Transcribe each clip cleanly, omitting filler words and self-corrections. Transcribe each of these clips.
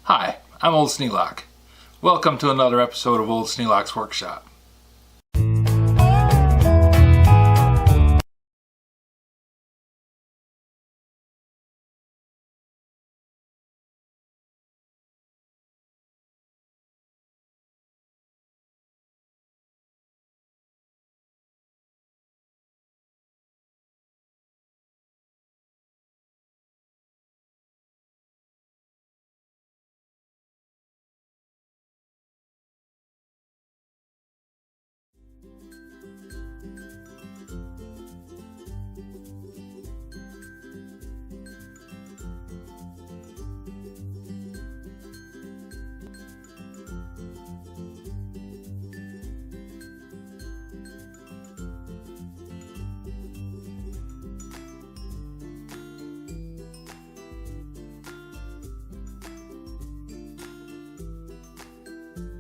Hi, I'm Old Sneelock. Welcome to another episode of Old Sneelock's Workshop.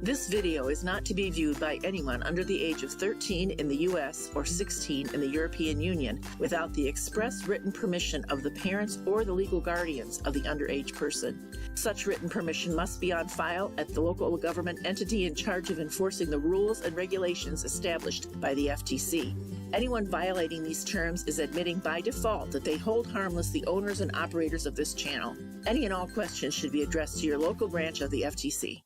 This video is not to be viewed by anyone under the age of 13 in the U.S. or 16 in the European Union without the express written permission of the parents or the legal guardians of the underage person. Such written permission must be on file at the local government entity in charge of enforcing the rules and regulations established by the FTC. Anyone violating these terms is admitting by default that they hold harmless the owners and operators of this channel. Any and all questions should be addressed to your local branch of the FTC.